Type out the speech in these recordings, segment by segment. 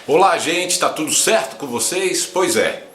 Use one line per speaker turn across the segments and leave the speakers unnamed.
Olá, gente, tá tudo certo com vocês? Pois é,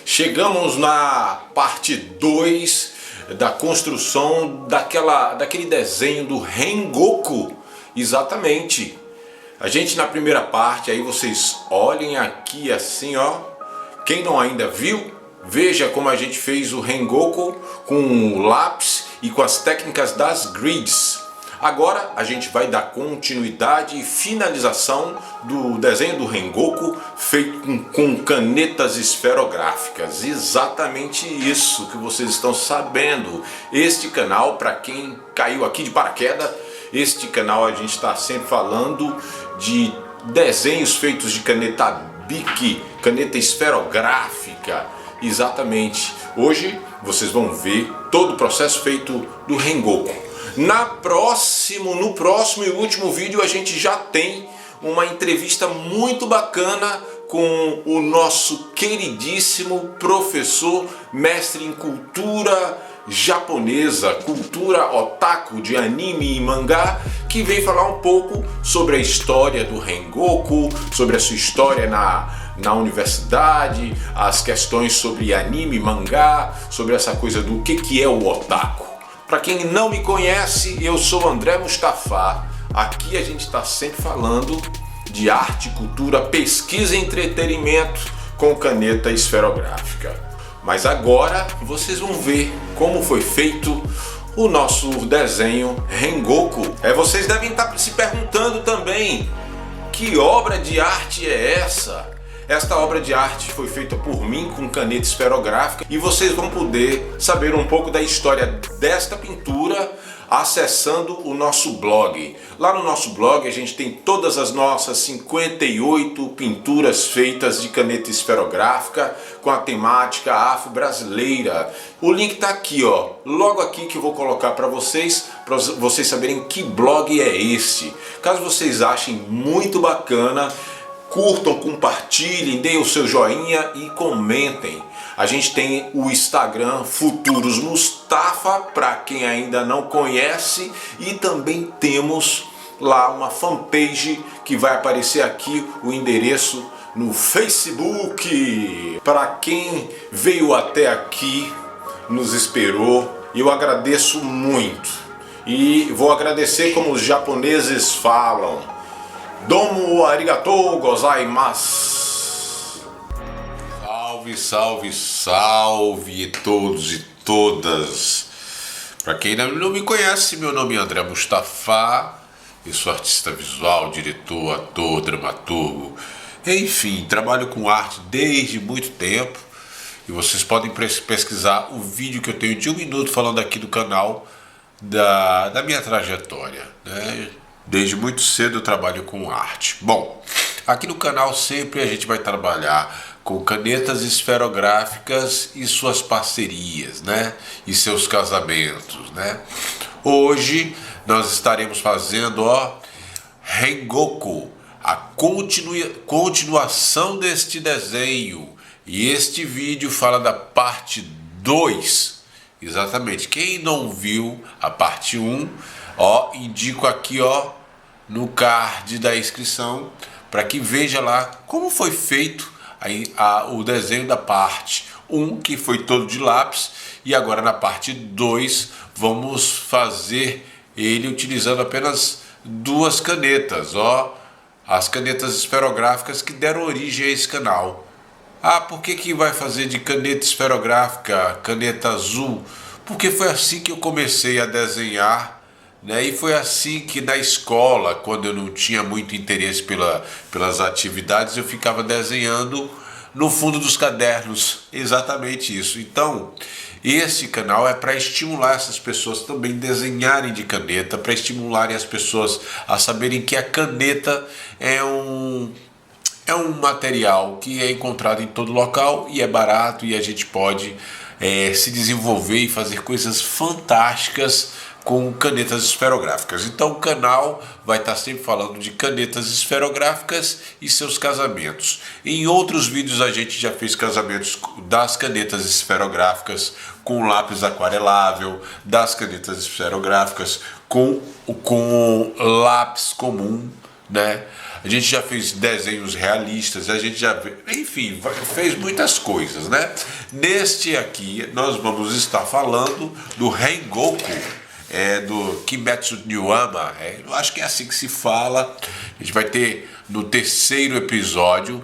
chegamos na parte 2 da construção daquele desenho do Rengoku. Exatamente. A gente na primeira parte, aí vocês olhem aqui assim, ó. Quem não ainda viu, veja como a gente fez o Rengoku com o lápis e com as técnicas das grids. Agora a gente vai dar continuidade e finalização do desenho do Rengoku feito com canetas esferográficas. Exatamente isso que vocês estão sabendo. Este canal, para quem caiu aqui de paraquedas, este canal a gente está sempre falando de desenhos feitos de caneta Bic, caneta esferográfica. Exatamente. Hoje vocês vão ver todo o processo feito do Rengoku. No próximo e último vídeo a gente já tem uma entrevista muito bacana com o nosso queridíssimo professor, mestre em cultura japonesa, cultura otaku de anime e mangá, que vem falar um pouco sobre a história do Rengoku, sobre a sua história na universidade, as questões sobre anime, mangá, sobre essa coisa do que é o otaku. Para quem não me conhece, eu sou André Mustafa. Aqui a gente está sempre falando de arte, cultura, pesquisa e entretenimento com caneta esferográfica. Mas agora vocês vão ver como foi feito o nosso desenho Rengoku. Vocês devem estar se perguntando também, que obra de arte é essa? Esta obra de arte foi feita por mim com caneta esferográfica e vocês vão poder saber um pouco da história desta pintura acessando o nosso blog. Lá no nosso blog a gente tem todas as nossas 58 pinturas feitas de caneta esferográfica com a temática afro-brasileira. O link está aqui, ó, logo aqui que eu vou colocar para vocês saberem que blog é esse. Caso vocês achem muito bacana, curtam, compartilhem, deem o seu joinha e comentem. A gente tem o Instagram Futuros Mustafa, para quem ainda não conhece, e também temos lá uma fanpage que vai aparecer aqui o endereço no Facebook. Para quem veio até aqui, nos esperou, eu agradeço muito. E vou agradecer como os japoneses falam: Domo arigatou gozaimasu. Salve, salve, salve todos e todas. Para quem não me conhece, meu nome é André Mustafa. Eu sou artista visual, diretor, ator, dramaturgo. Enfim, trabalho com arte desde muito tempo. E vocês podem pesquisar o vídeo que eu tenho de 1 minuto falando aqui do canal da minha trajetória, né? Desde muito cedo eu trabalho com arte. Bom, aqui no canal sempre a gente vai trabalhar com canetas esferográficas e suas parcerias, né? E seus casamentos, né? Hoje nós estaremos fazendo, ó, Rengoku, a continuação deste desenho. E este vídeo fala da parte 2. Exatamente. Quem não viu a parte 1, ó, indico aqui, ó, no card da inscrição para que veja lá como foi feito o desenho da parte 1, que foi todo de lápis, e agora na parte 2 vamos fazer ele utilizando apenas 2 canetas, ó, as canetas esferográficas que deram origem a esse canal. Por que vai fazer de caneta esferográfica, caneta azul? Porque foi assim que eu comecei a desenhar, né? E foi assim que na escola, quando eu não tinha muito interesse pelas atividades, eu ficava desenhando no fundo dos cadernos. Exatamente isso. Então, esse canal é para estimular essas pessoas também desenharem de caneta, para estimularem as pessoas a saberem que a caneta é um material que é encontrado em todo local e é barato, e a gente pode se desenvolver e fazer coisas fantásticas com canetas esferográficas. Então o canal vai estar sempre falando de canetas esferográficas e seus casamentos. Em outros vídeos a gente já fez casamentos das canetas esferográficas com lápis aquarelável, das canetas esferográficas com lápis comum, né?
a gente já fez desenhos realistas, a gente já, enfim, fez muitas coisas, né? Neste aqui nós vamos estar falando do Rengoku, do Kimetsu no Yaiba, eu acho que é assim que se fala. A gente vai ter no terceiro episódio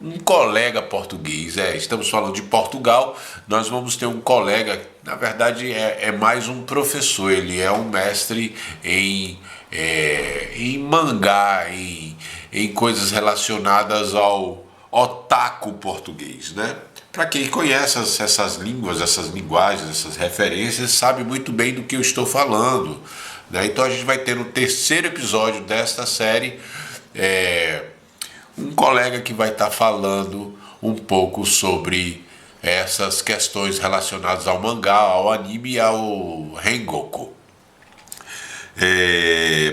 um colega português, estamos falando de Portugal, nós vamos ter um colega, na verdade é mais um professor, ele é um mestre em mangá, em coisas relacionadas ao otaku português, né? Para quem conhece essas línguas, essas linguagens, essas referências, sabe muito bem do que eu estou falando, né? Então a gente vai ter no terceiro episódio desta série um colega que vai estar falando um pouco sobre essas questões relacionadas ao mangá, ao anime e ao Rengoku.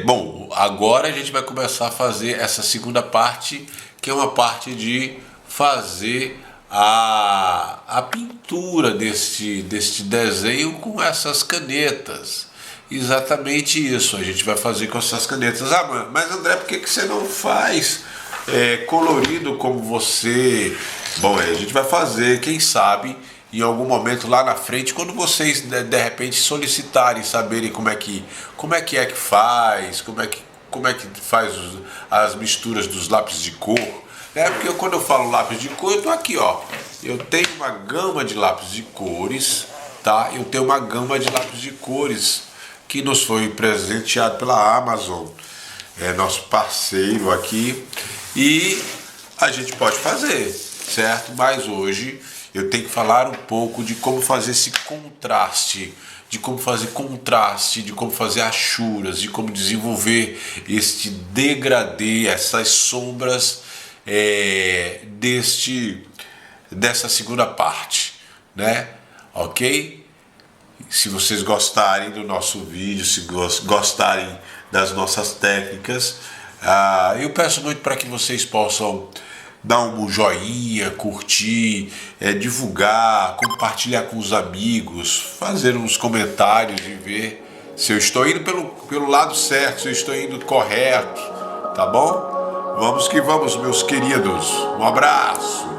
Bom, agora a gente vai começar a fazer essa segunda parte, que é uma parte de fazer a pintura deste desenho com essas canetas. Exatamente isso, a gente vai fazer com essas canetas. Mas André, por que você não faz colorido como você... Bom, a gente vai fazer, quem sabe, em algum momento lá na frente, quando vocês de repente solicitarem, saberem como é que faz, como é que faz as misturas dos lápis de cor. Porque quando eu falo lápis de cor, eu tô aqui, ó. Eu tenho uma gama de lápis de cores, tá? Eu tenho uma gama de lápis de cores que nos foi presenteado pela Amazon, nosso parceiro aqui, e a gente pode fazer, certo? Mas hoje eu tenho que falar um pouco de como fazer esse contraste, de como fazer achuras, de como desenvolver este degradê, essas sombras dessa segunda parte, né? Ok? Se vocês gostarem do nosso vídeo, se gostarem das nossas técnicas, eu peço muito para que vocês possam dar um joinha, curtir, divulgar, compartilhar com os amigos, fazer uns comentários e ver se eu estou indo pelo lado certo, se eu estou indo correto, tá bom? Vamos que vamos, meus queridos. Um abraço.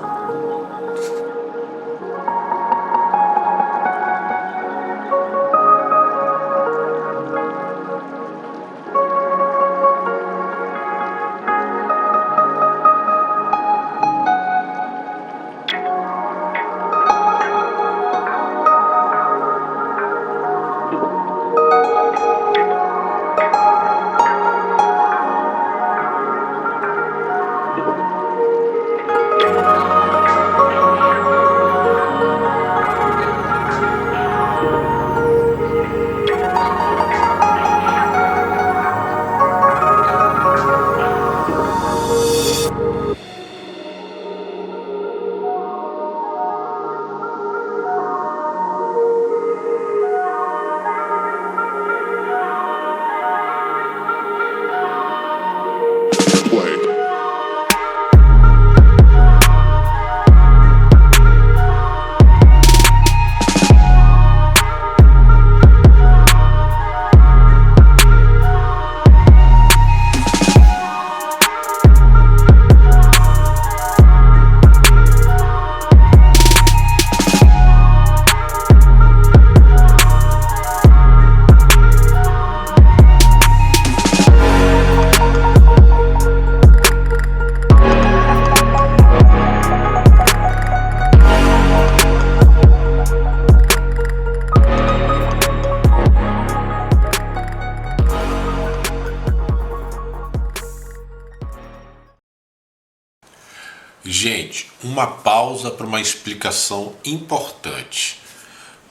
Gente, uma pausa para uma explicação importante.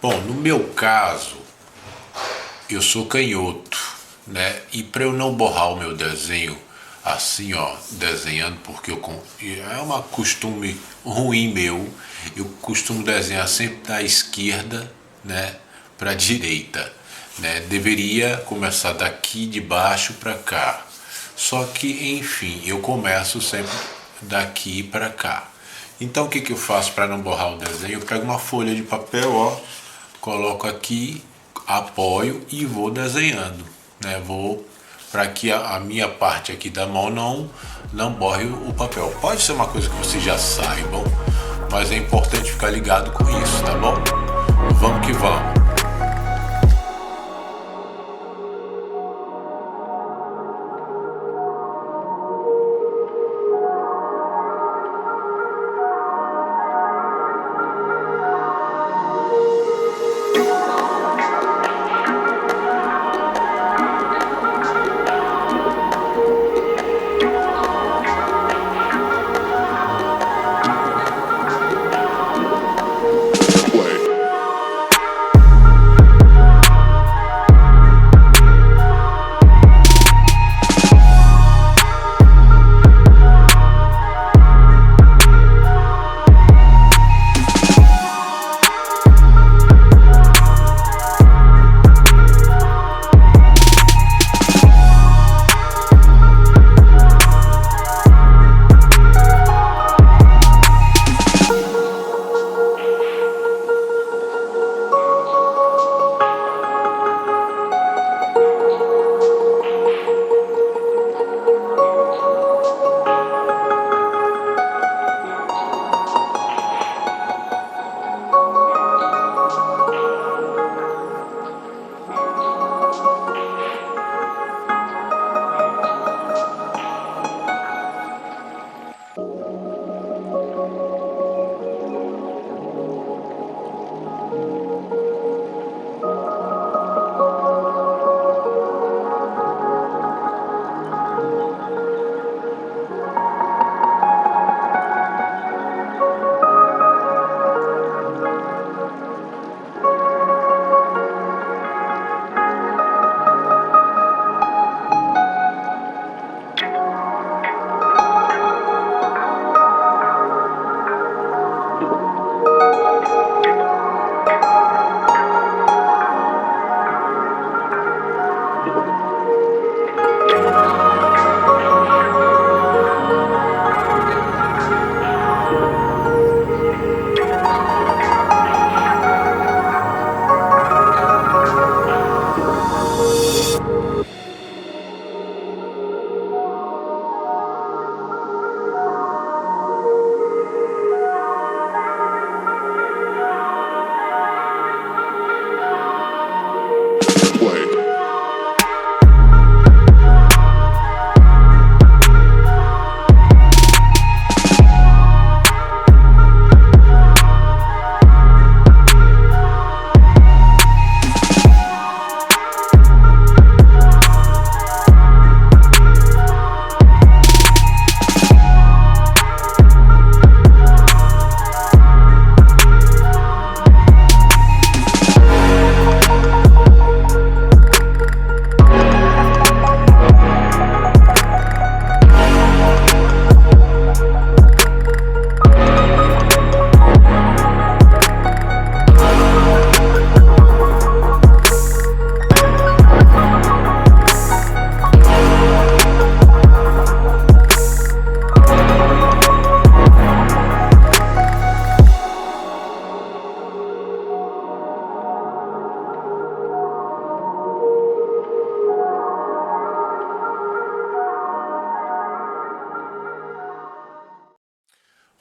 Bom, no meu caso, eu sou canhoto, né? E para eu não borrar o meu desenho assim, ó, desenhando, porque é um costume ruim meu, eu costumo desenhar sempre da esquerda, né, para a direita, né? Deveria começar daqui de baixo para cá. Só que, enfim, eu começo sempre daqui para cá. Então o que eu faço para não borrar o desenho? Eu pego uma folha de papel, ó, coloco aqui, apoio e vou desenhando, né? Vou para que a minha parte aqui da mão não borre o papel. Pode ser uma coisa que vocês já saibam, mas é importante ficar ligado com isso, tá bom? Vamos que vamos.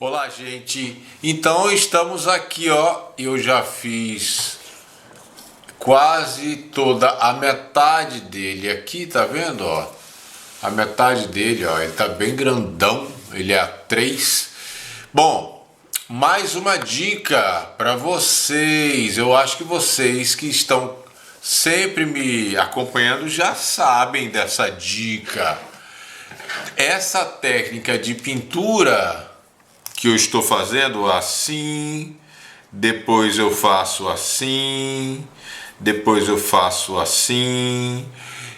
Olá, gente. Então estamos aqui, ó. Eu já fiz quase toda a metade dele aqui, tá vendo, ó? A metade dele, ó, ele tá bem grandão, ele é A3. Bom, mais uma dica para vocês. Eu acho que vocês que estão sempre me acompanhando já sabem dessa dica. Essa técnica de pintura que eu estou fazendo assim, depois eu faço assim, depois eu faço assim.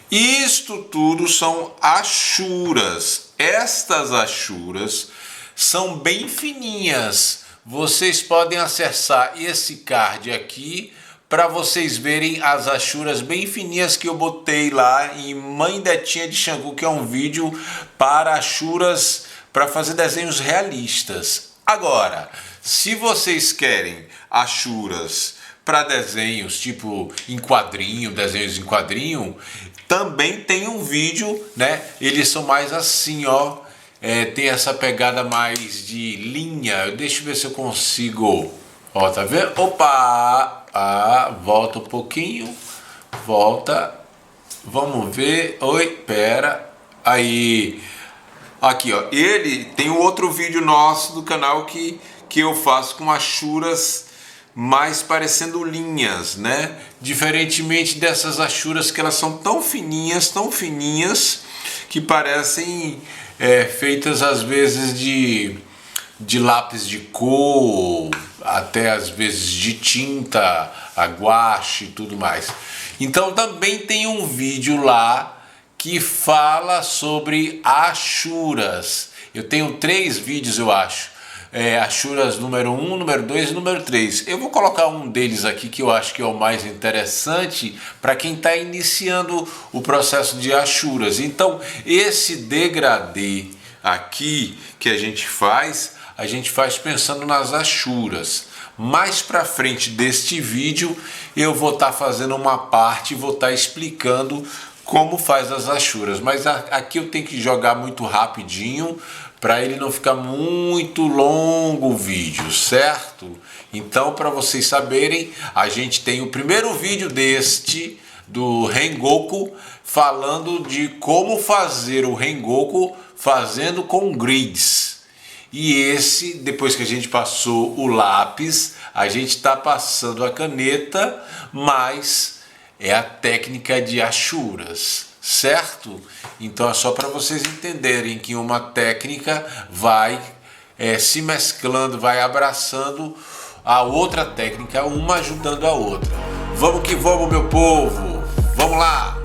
Isto tudo são achuras. Estas achuras são bem fininhas. Vocês podem acessar esse card aqui para vocês verem as achuras bem fininhas que eu botei lá em Mãe Detinha de Xangu, que é um vídeo para achuras, para fazer desenhos realistas. Agora, se vocês querem achuras para desenhos tipo em quadrinho, desenhos em quadrinho, Também tem um vídeo, né? Eles são mais assim, ó. Tem essa pegada mais de linha. Deixa eu ver se eu consigo. Ó, tá vendo? Opa! Volta um pouquinho. Volta. Vamos ver. Oi, pera. Aí. Aqui, ó. Ele tem um outro vídeo nosso do canal que eu faço com achuras mais parecendo linhas, né? Diferentemente dessas achuras que elas são tão fininhas, que parecem feitas às vezes de lápis de cor, até às vezes de tinta, guache e tudo mais. Então também tem um vídeo lá que fala sobre achuras. Eu tenho 3 vídeos, eu acho. Achuras número 1, número 2 e número 3. Eu vou colocar um deles aqui que eu acho que é o mais interessante para quem está iniciando o processo de achuras. Então, esse degradê aqui que a gente faz pensando nas achuras. Mais para frente deste vídeo eu vou estar fazendo uma parte, vou estar explicando como faz as achuras, mas aqui eu tenho que jogar muito rapidinho para ele não ficar muito longo o vídeo, certo? Então, para vocês saberem, a gente tem o primeiro vídeo do Rengoku falando de como fazer o Rengoku fazendo com grids. E esse, depois que a gente passou o lápis, a gente está passando a caneta, mas é a técnica de achuras, certo? Então é só para vocês entenderem que uma técnica vai se mesclando, vai abraçando a outra técnica, uma ajudando a outra. Vamos que vamos, meu povo! Vamos lá!